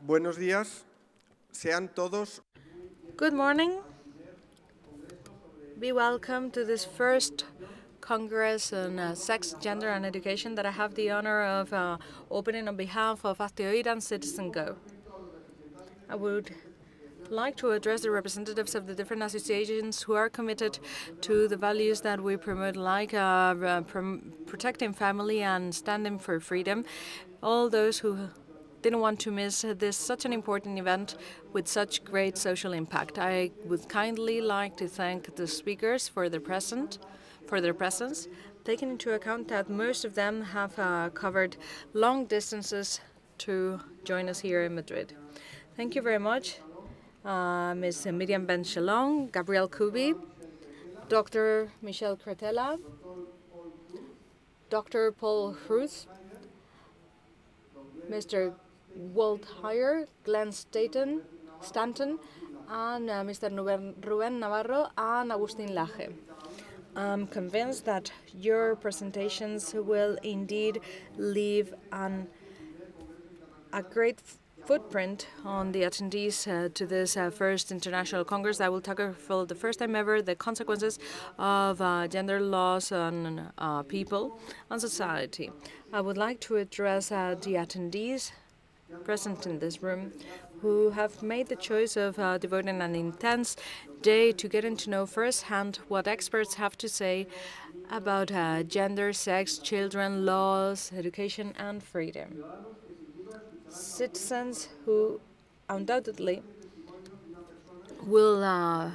Buenos días. Sean todos. Good morning. Be welcome to this first Congress on Sex, Gender and Education that I have the honor of opening on behalf of Hazte Oír and Citizen Go. I would like to address the representatives of the different associations who are committed to the values that we promote, like protecting family and standing for freedom. All those who didn't want to miss such an important event with such great social impact. I would kindly like to thank the speakers for their presence, taking into account that most of them have covered long distances to join us here in Madrid. Thank you very much. Ms. Miriam Ben-Shalom, Gabriel Kubi, Dr. Michelle Cretella, Dr. Paul Cruz, Mr. Walt Heyer, Glenn Stanton, and Mr. Rubén Navarro and Agustín Laje. I'm convinced that your presentations will indeed leave a great footprint on the attendees to this first International Congress that will tackle for the first time ever the consequences of gender laws on people and society. I would like to address the attendees present in this room who have made the choice of devoting an intense day to getting to know firsthand what experts have to say about gender, sex, children, laws, education, and freedom. Citizens who undoubtedly will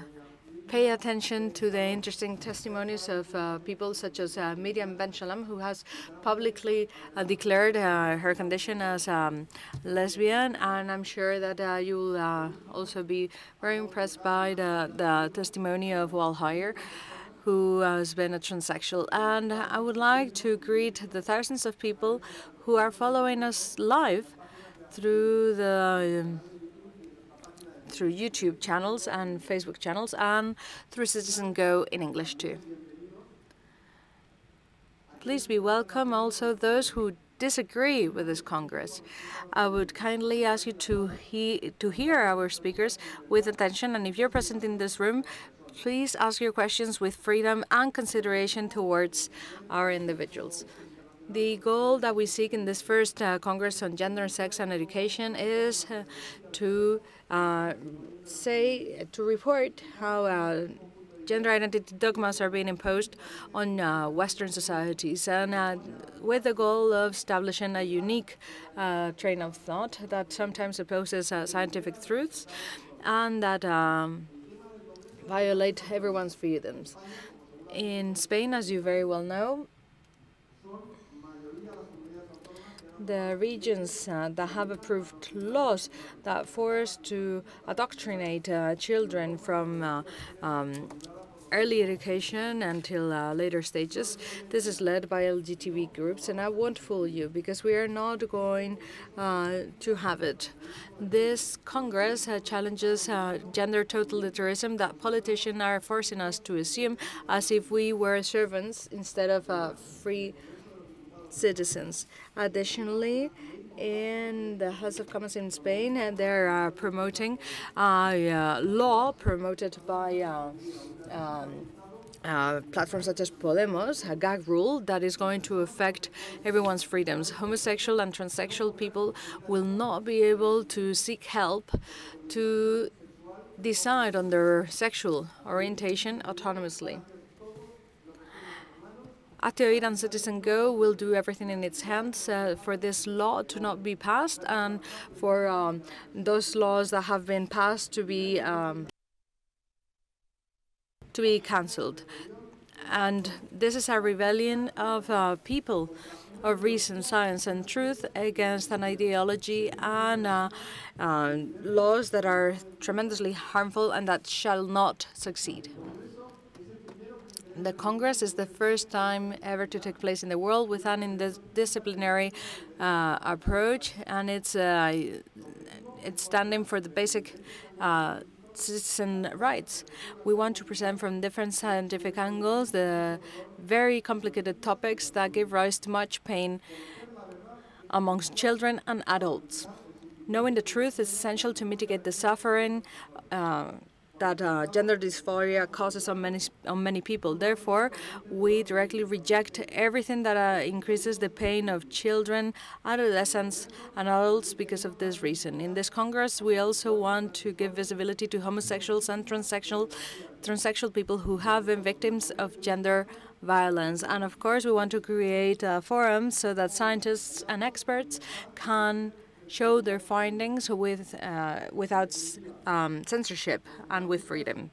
pay attention to the interesting testimonies of people such as Miriam Ben-Shalom, who has publicly declared her condition as lesbian, and I'm sure that you will also be very impressed by the testimony of Walt Heyer, who has been a transsexual. And I would like to greet the thousands of people who are following us live through YouTube channels and Facebook channels and through Citizen Go in English too. Please be welcome also those who disagree with this Congress. I would kindly ask you to hear our speakers with attention, and if you're present in this room, please ask your questions with freedom and consideration towards our individuals. The goal that we seek in this first Congress on Gender, Sex and Education is to report how gender identity dogmas are being imposed on Western societies, and with the goal of establishing a unique train of thought that sometimes opposes scientific truths and that violate everyone's freedoms. In Spain, as you very well know, the regions that have approved laws that force to indoctrinate children from early education until later stages. This is led by LGTB groups, and I won't fool you because we are not going to have it. This Congress challenges gender totalitarianism that politicians are forcing us to assume as if we were servants instead of free citizens. Additionally, in the House of Commons in Spain, they're promoting a law promoted by platforms such as Podemos, a gag rule that is going to affect everyone's freedoms. Homosexual and transsexual people will not be able to seek help to decide on their sexual orientation autonomously. Hazte Oír and Citizen Go will do everything in its hands for this law to not be passed and for those laws that have been passed to be cancelled. And this is a rebellion of people of reason, science, and truth against an ideology and laws that are tremendously harmful and that shall not succeed. The Congress is the first time ever to take place in the world with an interdisciplinary approach, and it's standing for the basic citizen rights. We want to present from different scientific angles the very complicated topics that give rise to much pain amongst children and adults. Knowing the truth is essential to mitigate the suffering that gender dysphoria causes on many people. Therefore, we directly reject everything that increases the pain of children, adolescents, and adults because of this reason. In this Congress, we also want to give visibility to homosexuals and transsexual people who have been victims of gender violence. And of course, we want to create a forum so that scientists and experts can show their findings without censorship and with freedom.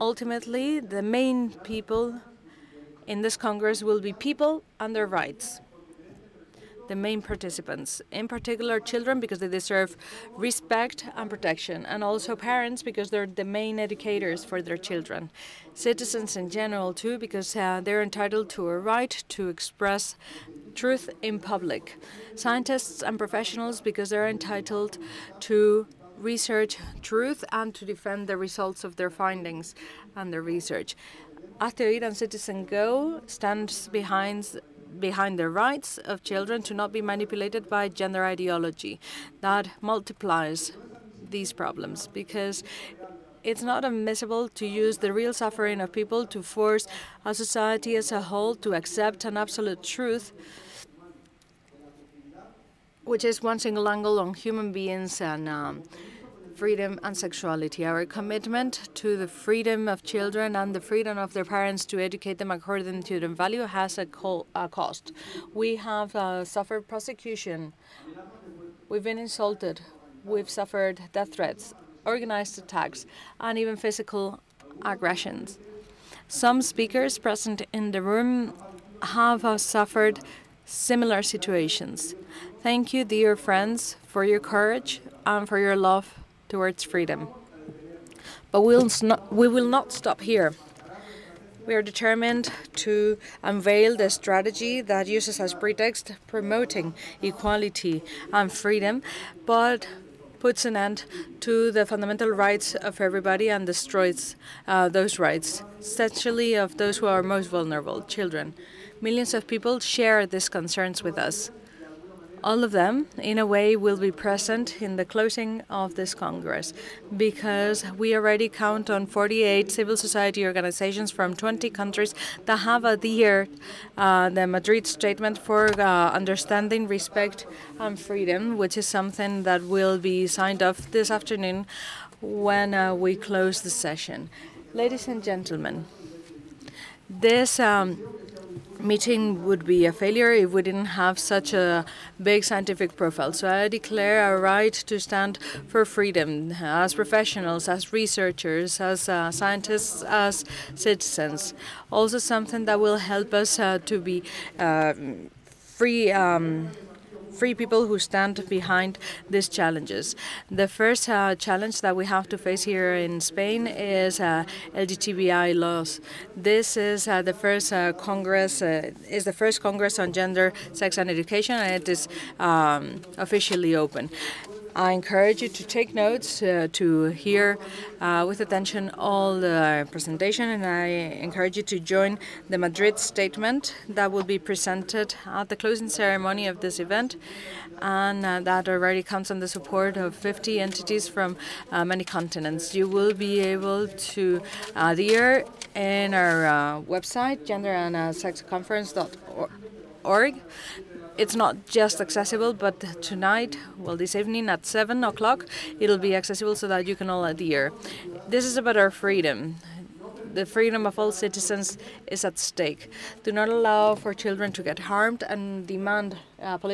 Ultimately, the main people in this Congress will be people and their rights. The main participants, in particular children, because they deserve respect and protection, and also parents, because they're the main educators for their children. Citizens in general, too, because they're entitled to a right to express truth in public. Scientists and professionals, because they're entitled to research truth and to defend the results of their findings and their research. Hazte Oír and Citizen Go stands behind the rights of children to not be manipulated by gender ideology that multiplies these problems, because it's not admissible to use the real suffering of people to force a society as a whole to accept an absolute truth, which is one single angle on human beings and freedom and sexuality. Our commitment to the freedom of children and the freedom of their parents to educate them according to their value has a cost. We have suffered persecution. We've been insulted. We've suffered death threats, organized attacks, and even physical aggressions. Some speakers present in the room have suffered similar situations. Thank you, dear friends, for your courage and for your love towards freedom. But we will not stop here. We are determined to unveil the strategy that uses as pretext promoting equality and freedom, but puts an end to the fundamental rights of everybody and destroys those rights, especially of those who are most vulnerable, children. Millions of people share these concerns with us. All of them, in a way, will be present in the closing of this Congress, because we already count on 48 civil society organizations from 20 countries that have adhered the Madrid Statement for Understanding, Respect and Freedom, which is something that will be signed off this afternoon when we close the session. Ladies and gentlemen, this meeting would be a failure if we didn't have such a big scientific profile. So I declare our right to stand for freedom as professionals, as researchers, as scientists, as citizens. Also something that will help us to be free people who stand behind these challenges. The first challenge that we have to face here in Spain is LGTBI laws. This is the first Congress on gender, sex and education, and it is officially open. I encourage you to take notes, to hear with attention all the presentation, and I encourage you to join the Madrid Statement that will be presented at the closing ceremony of this event, and that already counts on the support of 50 entities from many continents. You will be able to adhere in our website, genderandSexConference.org. It's not just accessible, but tonight, well, this evening at 7 o'clock, it'll be accessible so that you can all adhere. This is about our freedom. The freedom of all citizens is at stake. Do not allow for children to get harmed and demand political